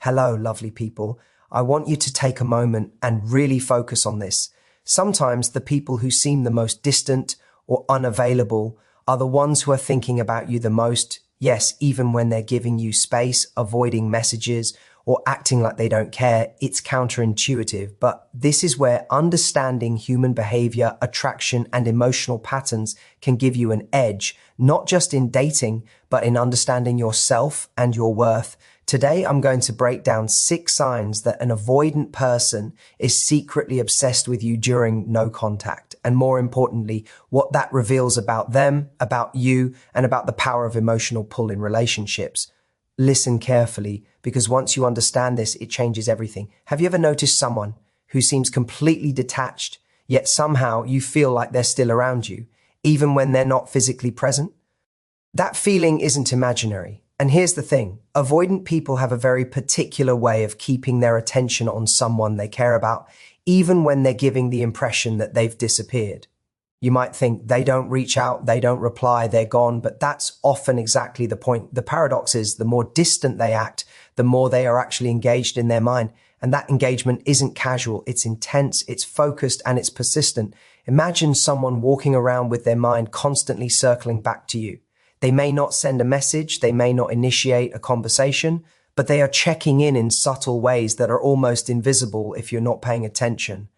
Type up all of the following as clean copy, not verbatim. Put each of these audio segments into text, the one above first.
Hello, lovely people. I want you to take a moment and really focus on this. Sometimes the people who seem the most distant or unavailable are the ones who are thinking about you the most. Yes, even when they're giving you space, avoiding messages, or acting like they don't care, it's counterintuitive. But this is where understanding human behavior, attraction, and emotional patterns can give you an edge, not just in dating, but in understanding yourself and your worth. Today, I'm going to break down 6 signs that an avoidant person is secretly obsessed with you during no contact. And more importantly, what that reveals about them, about you, and about the power of emotional pull in relationships. Listen carefully, because once you understand this, it changes everything. Have you ever noticed someone who seems completely detached, yet somehow you feel like they're still around you, even when they're not physically present? That feeling isn't imaginary. And here's the thing, avoidant people have a very particular way of keeping their attention on someone they care about, even when they're giving the impression that they've disappeared. You might think they don't reach out, they don't reply, they're gone, but that's often exactly the point. The paradox is the more distant they act, the more they are actually engaged in their mind. And that engagement isn't casual, it's intense, it's focused, and it's persistent. Imagine someone walking around with their mind constantly circling back to you. They may not send a message, they may not initiate a conversation, but they are checking in subtle ways that are almost invisible if you're not paying attention.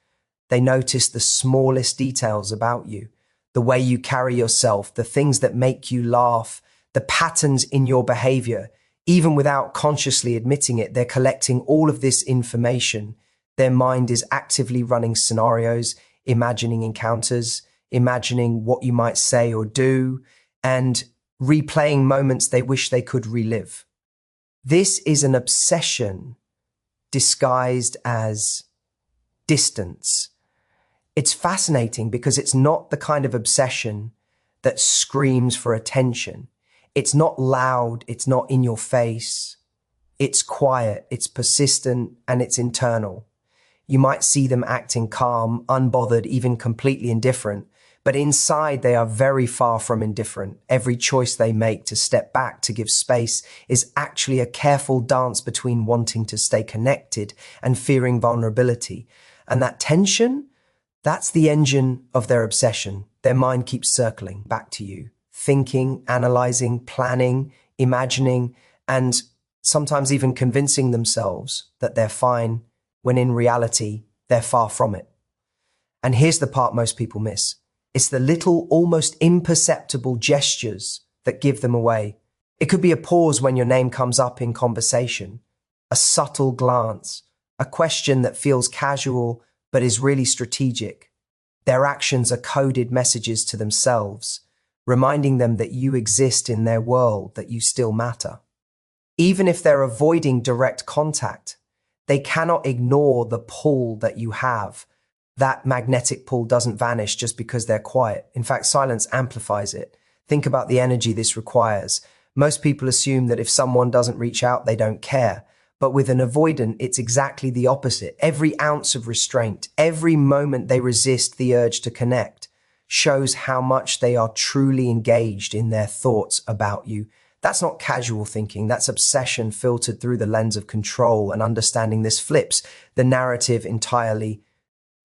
They notice the smallest details about you, the way you carry yourself, the things that make you laugh, the patterns in your behavior. Even without consciously admitting it, they're collecting all of this information. Their mind is actively running scenarios, imagining encounters, imagining what you might say or do, and replaying moments they wish they could relive. This is an obsession disguised as distance. It's fascinating because it's not the kind of obsession that screams for attention. It's not loud, it's not in your face. It's quiet, it's persistent, and it's internal. You might see them acting calm, unbothered, even completely indifferent, but inside they are very far from indifferent. Every choice they make to step back, to give space, is actually a careful dance between wanting to stay connected and fearing vulnerability. And that tension, that's the engine of their obsession. Their mind keeps circling back to you, thinking, analyzing, planning, imagining, and sometimes even convincing themselves that they're fine when in reality, they're far from it. And here's the part most people miss. It's the little, almost imperceptible gestures that give them away. It could be a pause when your name comes up in conversation, a subtle glance, a question that feels casual but is really strategic. Their actions are coded messages to themselves, reminding them that you exist in their world, that you still matter. Even if they're avoiding direct contact, they cannot ignore the pull that you have. That magnetic pull doesn't vanish just because they're quiet. In fact, silence amplifies it. Think about the energy this requires. Most people assume that if someone doesn't reach out, they don't care. But with an avoidant, it's exactly the opposite. Every ounce of restraint, every moment they resist the urge to connect, shows how much they are truly engaged in their thoughts about you. That's not casual thinking, that's obsession filtered through the lens of control, and understanding this flips the narrative entirely.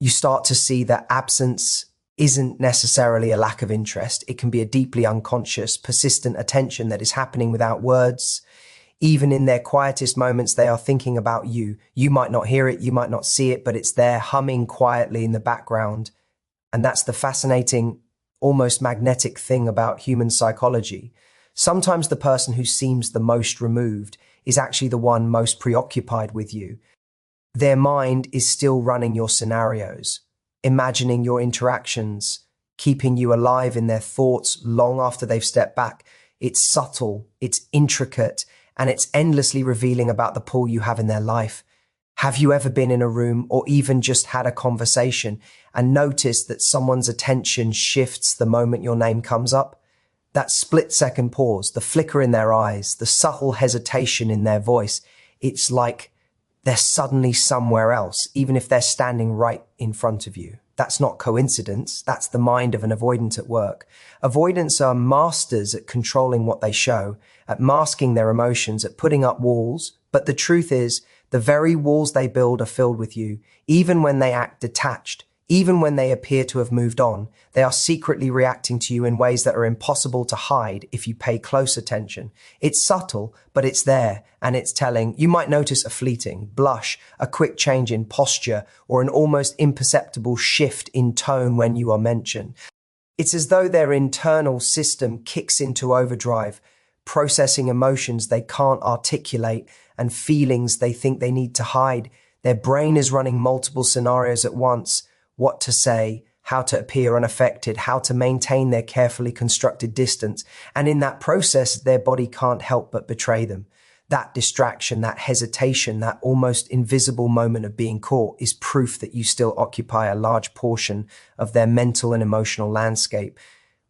You start to see that absence isn't necessarily a lack of interest. It can be a deeply unconscious, persistent attention that is happening without words. Even in their quietest moments, they are thinking about you. You might not hear it, you might not see it, but it's there humming quietly in the background. And that's the fascinating, almost magnetic thing about human psychology. Sometimes the person who seems the most removed is actually the one most preoccupied with you. Their mind is still running your scenarios, imagining your interactions, keeping you alive in their thoughts long after they've stepped back. It's subtle, it's intricate, and it's endlessly revealing about the pull you have in their life. Have you ever been in a room or even just had a conversation and noticed that someone's attention shifts the moment your name comes up? That split-second pause, the flicker in their eyes, the subtle hesitation in their voice, it's like they're suddenly somewhere else, even if they're standing right in front of you. That's not coincidence. That's the mind of an avoidant at work. Avoidants are masters at controlling what they show, at masking their emotions, at putting up walls, But the truth is, the very walls they build are filled with you. Even when they act detached, even when they appear to have moved on, they are secretly reacting to you in ways that are impossible to hide if you pay close attention. It's subtle, but it's there, and it's telling. You might notice a fleeting blush, a quick change in posture, or an almost imperceptible shift in tone when you are mentioned. It's as though their internal system kicks into overdrive, processing emotions they can't articulate and feelings they think they need to hide. Their brain is running multiple scenarios at once: what to say, how to appear unaffected, how to maintain their carefully constructed distance. And in that process, their body can't help but betray them. That distraction, that hesitation, that almost invisible moment of being caught is proof that you still occupy a large portion of their mental and emotional landscape.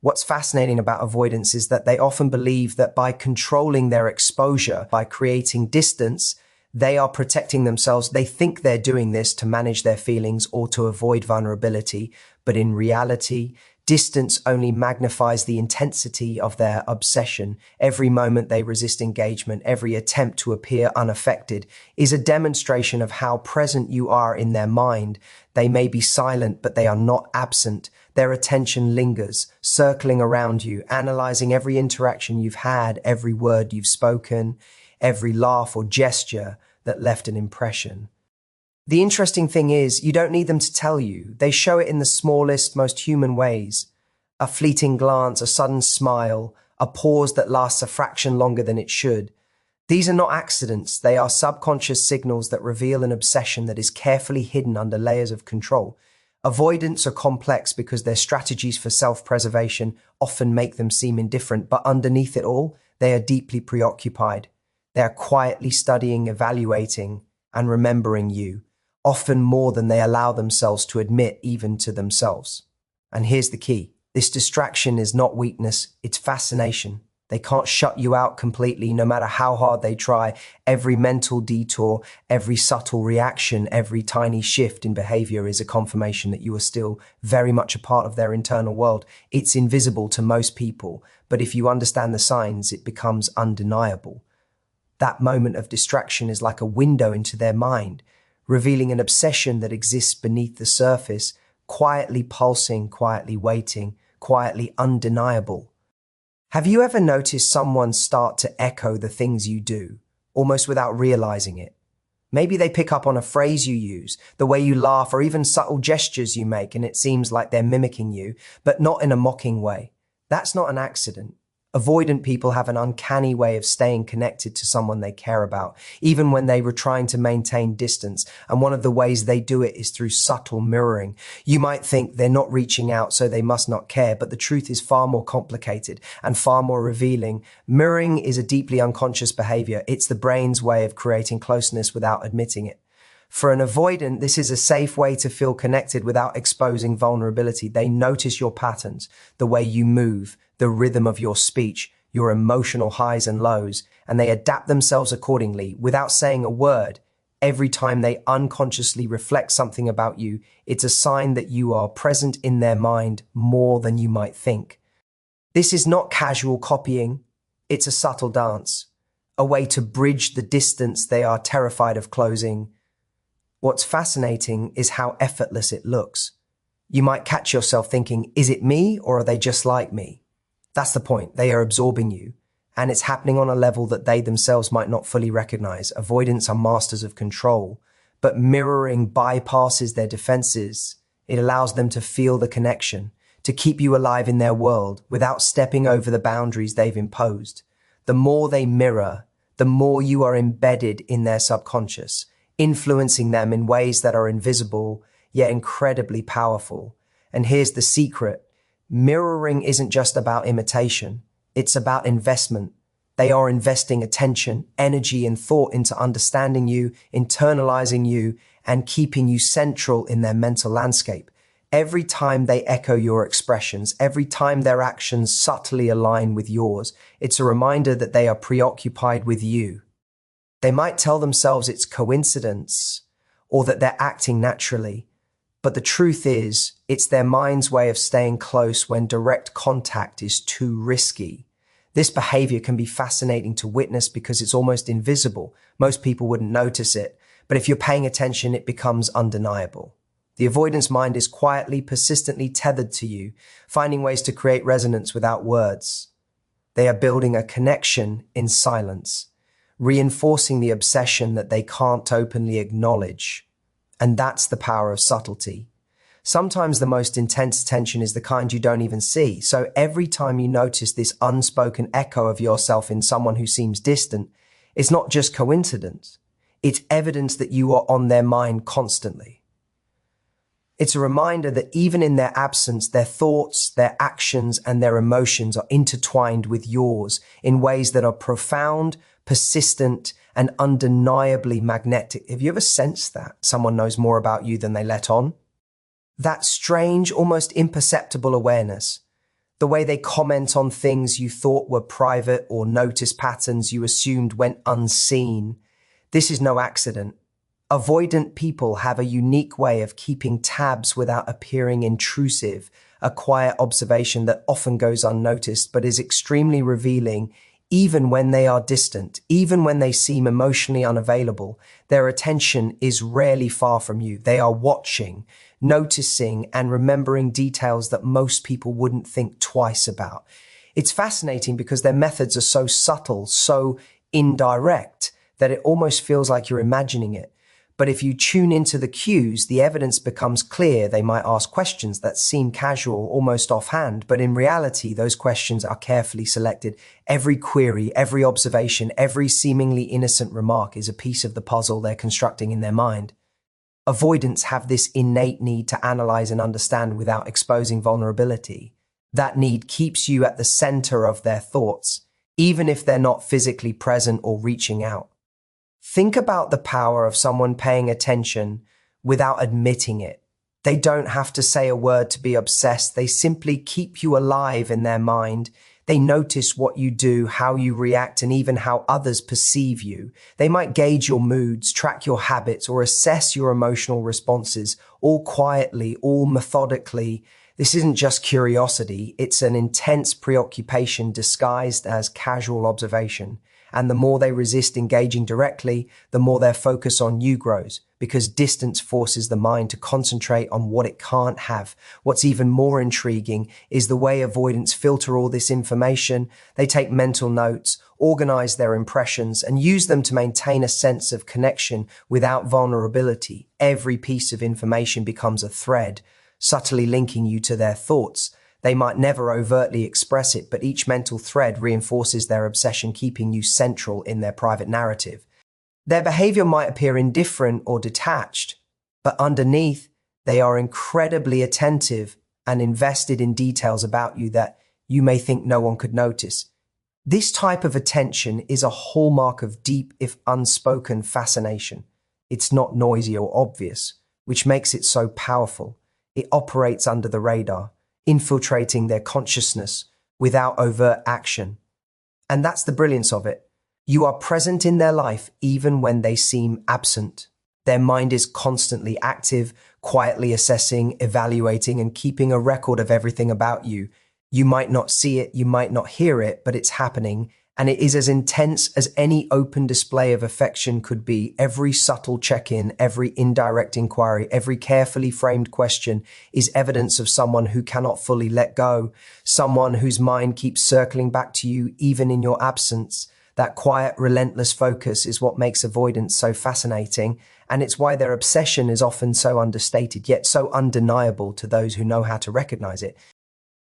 What's fascinating about avoidance is that they often believe that by controlling their exposure, by creating distance, they are protecting themselves. They think they're doing this to manage their feelings or to avoid vulnerability. But in reality, distance only magnifies the intensity of their obsession. Every moment they resist engagement, every attempt to appear unaffected, is a demonstration of how present you are in their mind. They may be silent, but they are not absent. Their attention lingers, circling around you, analyzing every interaction you've had, every word you've spoken, every laugh or gesture that left an impression. The interesting thing is, you don't need them to tell you. They show it in the smallest, most human ways. A fleeting glance, a sudden smile, a pause that lasts a fraction longer than it should. These are not accidents. They are subconscious signals that reveal an obsession that is carefully hidden under layers of control. Avoidants are complex because their strategies for self-preservation often make them seem indifferent, but underneath it all, they are deeply preoccupied. They are quietly studying, evaluating, and remembering you, often more than they allow themselves to admit even to themselves. And here's the key. This distraction is not weakness, it's fascination. They can't shut you out completely, no matter how hard they try. Every mental detour, every subtle reaction, every tiny shift in behavior is a confirmation that you are still very much a part of their internal world. It's invisible to most people, but if you understand the signs, it becomes undeniable. That moment of distraction is like a window into their mind, revealing an obsession that exists beneath the surface, quietly pulsing, quietly waiting, quietly undeniable. Have you ever noticed someone start to echo the things you do, almost without realizing it? Maybe they pick up on a phrase you use, the way you laugh, or even subtle gestures you make, and it seems like they're mimicking you, but not in a mocking way. That's not an accident. Avoidant people have an uncanny way of staying connected to someone they care about, even when they were trying to maintain distance. And one of the ways they do it is through subtle mirroring. You might think they're not reaching out, so they must not care, but the truth is far more complicated and far more revealing. Mirroring is a deeply unconscious behavior. It's the brain's way of creating closeness without admitting it. For an avoidant, this is a safe way to feel connected without exposing vulnerability. They notice your patterns, the way you move, the rhythm of your speech, your emotional highs and lows, and they adapt themselves accordingly without saying a word. Every time they unconsciously reflect something about you, it's a sign that you are present in their mind more than you might think. This is not casual copying. It's a subtle dance, a way to bridge the distance they are terrified of closing. What's fascinating is how effortless it looks. You might catch yourself thinking, is it me or are they just like me? That's the point. They are absorbing you, and it's happening on a level that they themselves might not fully recognize. Avoidants are masters of control, but mirroring bypasses their defenses. It allows them to feel the connection, to keep you alive in their world without stepping over the boundaries they've imposed. The more they mirror, the more you are embedded in their subconscious, influencing them in ways that are invisible, yet incredibly powerful. And here's the secret. Mirroring isn't just about imitation. It's about investment. They are investing attention, energy, and thought into understanding you, internalizing you, and keeping you central in their mental landscape. Every time they echo your expressions, every time their actions subtly align with yours, it's a reminder that they are preoccupied with you. They might tell themselves it's coincidence or that they're acting naturally, but the truth is, it's their mind's way of staying close when direct contact is too risky. This behavior can be fascinating to witness because it's almost invisible. Most people wouldn't notice it, but if you're paying attention, it becomes undeniable. The avoidance mind is quietly, persistently tethered to you, finding ways to create resonance without words. They are building a connection in silence, reinforcing the obsession that they can't openly acknowledge. And that's the power of subtlety. Sometimes the most intense tension is the kind you don't even see. So every time you notice this unspoken echo of yourself in someone who seems distant, it's not just coincidence. It's evidence that you are on their mind constantly. It's a reminder that even in their absence, their thoughts, their actions, and their emotions are intertwined with yours in ways that are profound, persistent, and undeniably magnetic. Have you ever sensed that someone knows more about you than they let on? That strange, almost imperceptible awareness, the way they comment on things you thought were private or notice patterns you assumed went unseen. This is no accident. Avoidant people have a unique way of keeping tabs without appearing intrusive, a quiet observation that often goes unnoticed but is extremely revealing. Even when they are distant, even when they seem emotionally unavailable, their attention is rarely far from you. They are watching, noticing, and remembering details that most people wouldn't think twice about. It's fascinating because their methods are so subtle, so indirect, that it almost feels like you're imagining it. But if you tune into the cues, the evidence becomes clear. They might ask questions that seem casual, almost offhand, but in reality, those questions are carefully selected. Every query, every observation, every seemingly innocent remark is a piece of the puzzle they're constructing in their mind. Avoidants have this innate need to analyze and understand without exposing vulnerability. That need keeps you at the center of their thoughts, even if they're not physically present or reaching out. Think about the power of someone paying attention without admitting it. They don't have to say a word to be obsessed. They simply keep you alive in their mind. They notice what you do, how you react, and even how others perceive you. They might gauge your moods, track your habits, or assess your emotional responses, all quietly, all methodically. This isn't just curiosity. It's an intense preoccupation disguised as casual observation. And the more they resist engaging directly, the more their focus on you grows, because distance forces the mind to concentrate on what it can't have. What's even more intriguing is the way avoidants filter all this information. They take mental notes, organize their impressions, and use them to maintain a sense of connection without vulnerability. Every piece of information becomes a thread, subtly linking you to their thoughts. They might never overtly express it, but each mental thread reinforces their obsession, keeping you central in their private narrative. Their behavior might appear indifferent or detached, but underneath, they are incredibly attentive and invested in details about you that you may think no one could notice. This type of attention is a hallmark of deep, if unspoken, fascination. It's not noisy or obvious, which makes it so powerful. It operates under the radar, infiltrating their consciousness without overt action. And that's the brilliance of it. You are present in their life even when they seem absent. Their mind is constantly active, quietly assessing, evaluating, and keeping a record of everything about you. You might not see it, you might not hear it, but it's happening, and it is as intense as any open display of affection could be. Every subtle check-in, every indirect inquiry, every carefully framed question is evidence of someone who cannot fully let go, someone whose mind keeps circling back to you even in your absence. That quiet, relentless focus is what makes avoidance so fascinating, and it's why their obsession is often so understated, yet so undeniable to those who know how to recognize it.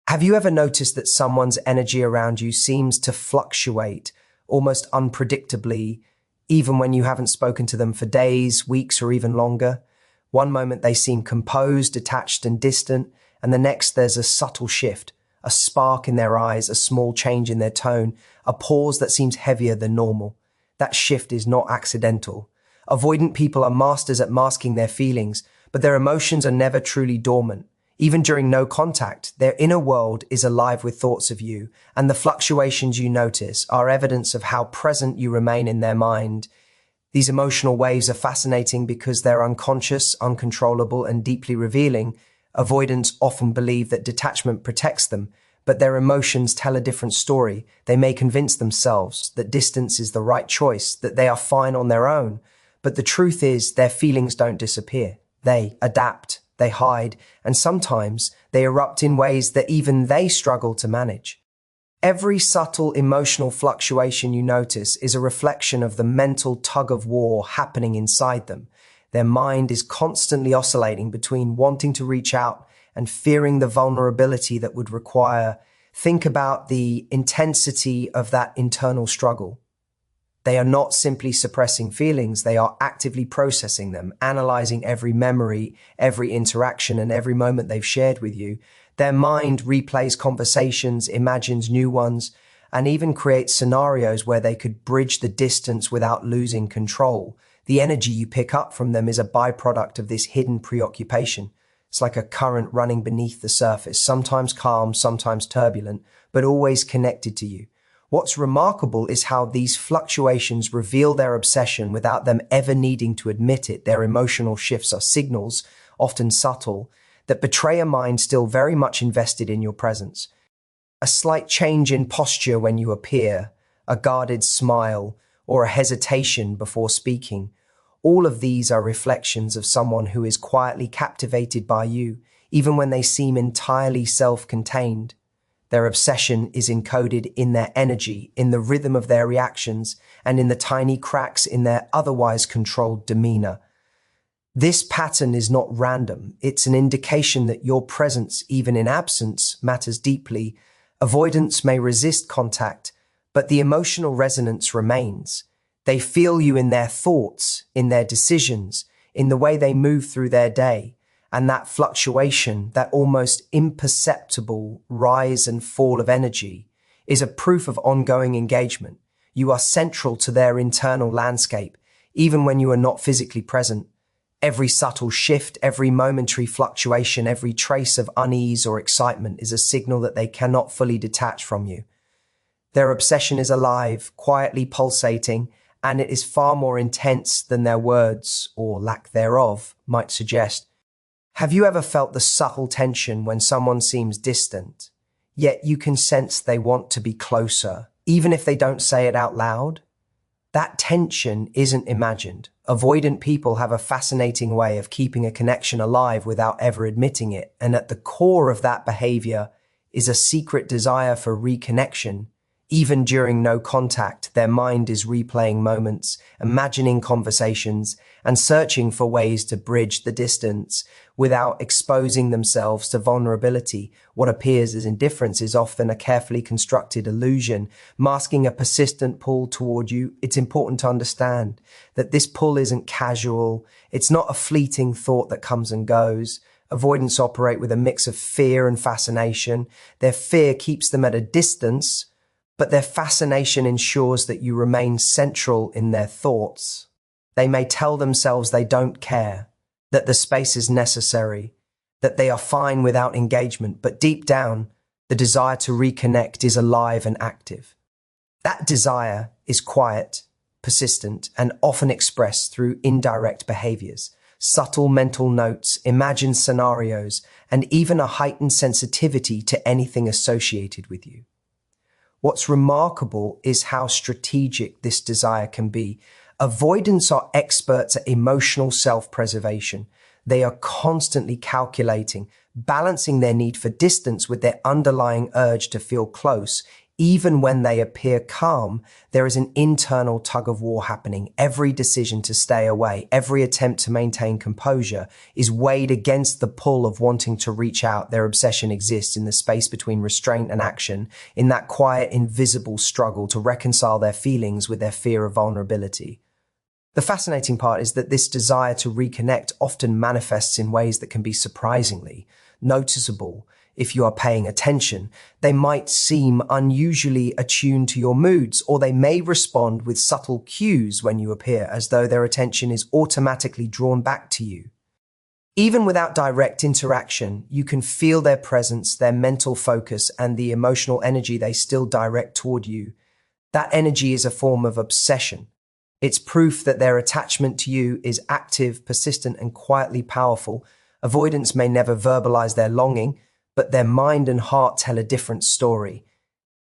Have you ever noticed that someone's energy around you seems to fluctuate almost unpredictably, even when you haven't spoken to them for days, weeks, or even longer? One moment they seem composed, detached, and distant, and the next there's a subtle shift, a spark in their eyes, a small change in their tone, a pause that seems heavier than normal. That shift is not accidental. Avoidant people are masters at masking their feelings, but their emotions are never truly dormant. Even during no contact, their inner world is alive with thoughts of you, and the fluctuations you notice are evidence of how present you remain in their mind. These emotional waves are fascinating because they're unconscious, uncontrollable, and deeply revealing. Avoidants often believe that detachment protects them, but their emotions tell a different story. They may convince themselves that distance is the right choice, that they are fine on their own. But the truth is, their feelings don't disappear. They adapt, they hide, and sometimes they erupt in ways that even they struggle to manage. Every subtle emotional fluctuation you notice is a reflection of the mental tug of war happening inside them. Their mind is constantly oscillating between wanting to reach out and fearing the vulnerability that would require. Think about the intensity of that internal struggle. They are not simply suppressing feelings, they are actively processing them, analyzing every memory, every interaction, and every moment they've shared with you. Their mind replays conversations, imagines new ones, and even creates scenarios where they could bridge the distance without losing control. The energy you pick up from them is a byproduct of this hidden preoccupation. It's like a current running beneath the surface, sometimes calm, sometimes turbulent, but always connected to you. What's remarkable is how these fluctuations reveal their obsession without them ever needing to admit it. Their emotional shifts are signals, often subtle, that betray a mind still very much invested in your presence. A slight change in posture when you appear, a guarded smile, or a hesitation before speaking. All of these are reflections of someone who is quietly captivated by you, even when they seem entirely self-contained. Their obsession is encoded in their energy, in the rhythm of their reactions, and in the tiny cracks in their otherwise controlled demeanor. This pattern is not random. It's an indication that your presence, even in absence, matters deeply. Avoidance may resist contact, but the emotional resonance remains. They feel you in their thoughts, in their decisions, in the way they move through their day. And that fluctuation, that almost imperceptible rise and fall of energy, is a proof of ongoing engagement. You are central to their internal landscape, even when you are not physically present. Every subtle shift, every momentary fluctuation, every trace of unease or excitement is a signal that they cannot fully detach from you. Their obsession is alive, quietly pulsating, and it is far more intense than their words, or lack thereof, might suggest. Have you ever felt the subtle tension when someone seems distant, yet you can sense they want to be closer, even if they don't say it out loud? That tension isn't imagined. Avoidant people have a fascinating way of keeping a connection alive without ever admitting it, and at the core of that behavior is a secret desire for reconnection. Even during no contact, their mind is replaying moments, imagining conversations, and searching for ways to bridge the distance without exposing themselves to vulnerability. What appears as indifference is often a carefully constructed illusion, masking a persistent pull toward you. It's important to understand that this pull isn't casual. It's not a fleeting thought that comes and goes. Avoidants operate with a mix of fear and fascination. Their fear keeps them at a distance, but their fascination ensures that you remain central in their thoughts. They may tell themselves they don't care, that the space is necessary, that they are fine without engagement, but deep down, the desire to reconnect is alive and active. That desire is quiet, persistent, and often expressed through indirect behaviors, subtle mental notes, imagined scenarios, and even a heightened sensitivity to anything associated with you. What's remarkable is how strategic this desire can be. Avoidants are experts at emotional self-preservation. They are constantly calculating, balancing their need for distance with their underlying urge to feel close. Even when they appear calm, there is an internal tug of war happening. Every decision to stay away, every attempt to maintain composure is weighed against the pull of wanting to reach out. Their obsession exists in the space between restraint and action, in that quiet, invisible struggle to reconcile their feelings with their fear of vulnerability. The fascinating part is that this desire to reconnect often manifests in ways that can be surprisingly noticeable. If you are paying attention, they might seem unusually attuned to your moods, or they may respond with subtle cues when you appear, as though their attention is automatically drawn back to you. Even without direct interaction, you can feel their presence, their mental focus, and the emotional energy they still direct toward you. That energy is a form of obsession. It's proof that their attachment to you is active, persistent, and quietly powerful. Avoidants may never verbalize their longing, but their mind and heart tell a different story.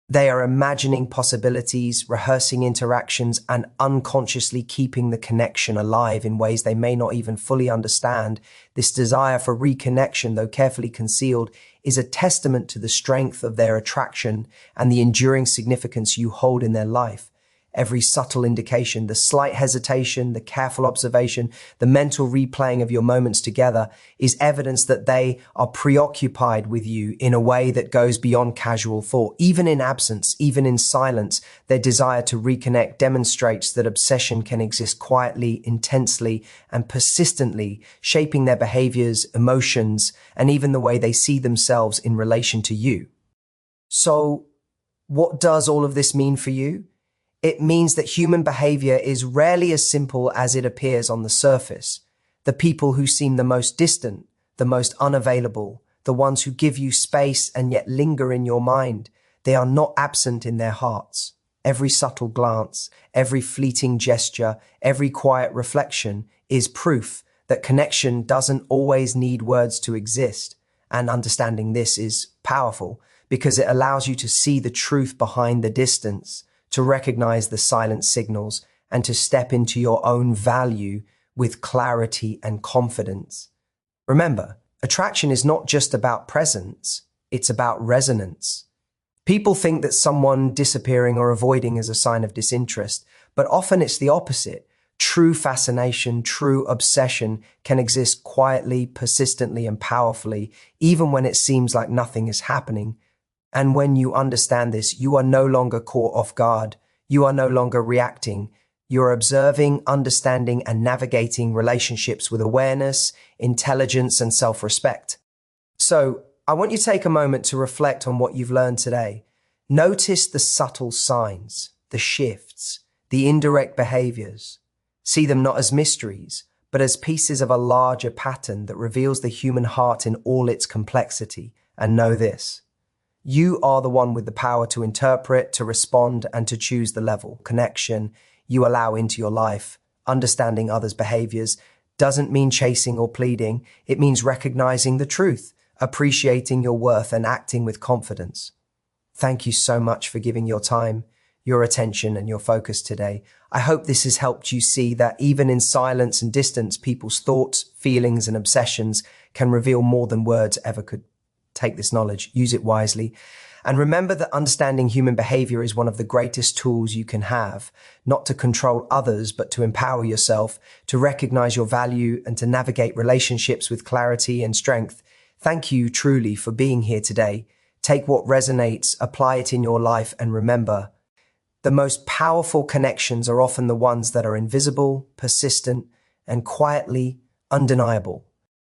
They are imagining possibilities, rehearsing interactions, and unconsciously keeping the connection alive in ways they may not even fully understand. This desire for reconnection, though carefully concealed, is a testament to the strength of their attraction and the enduring significance you hold in their life. Every subtle indication, the slight hesitation, the careful observation, the mental replaying of your moments together is evidence that they are preoccupied with you in a way that goes beyond casual thought. Even in absence, even in silence, their desire to reconnect demonstrates that obsession can exist quietly, intensely, and persistently, shaping their behaviors, emotions, and even the way they see themselves in relation to you. So, what does all of this mean for you? It means that human behavior is rarely as simple as it appears on the surface. The people who seem the most distant, the most unavailable, the ones who give you space and yet linger in your mind, they are not absent in their hearts. Every subtle glance, every fleeting gesture, every quiet reflection is proof that connection doesn't always need words to exist. And understanding this is powerful because it allows you to see the truth behind the distance, to recognize the silent signals, and to step into your own value with clarity and confidence. Remember, attraction is not just about presence, it's about resonance. People think that someone disappearing or avoiding is a sign of disinterest, but often it's the opposite. True fascination, true obsession can exist quietly, persistently, and powerfully, even when it seems like nothing is happening. And when you understand this, you are no longer caught off guard. You are no longer reacting. You're observing, understanding, and navigating relationships with awareness, intelligence, and self-respect. So, I want you to take a moment to reflect on what you've learned today. Notice the subtle signs, the shifts, the indirect behaviors. See them not as mysteries, but as pieces of a larger pattern that reveals the human heart in all its complexity. And know this: you are the one with the power to interpret, to respond, and to choose the level connection you allow into your life. Understanding others' behaviors doesn't mean chasing or pleading. It means recognizing the truth, appreciating your worth, and acting with confidence. Thank you so much for giving your time, your attention, and your focus today. I hope this has helped you see that even in silence and distance, people's thoughts, feelings, and obsessions can reveal more than words ever could. Take this knowledge, use it wisely, and remember that understanding human behavior is one of the greatest tools you can have, not to control others, but to empower yourself, to recognize your value, and to navigate relationships with clarity and strength. Thank you truly for being here today. Take what resonates, apply it in your life, and remember, the most powerful connections are often the ones that are invisible, persistent, and quietly undeniable.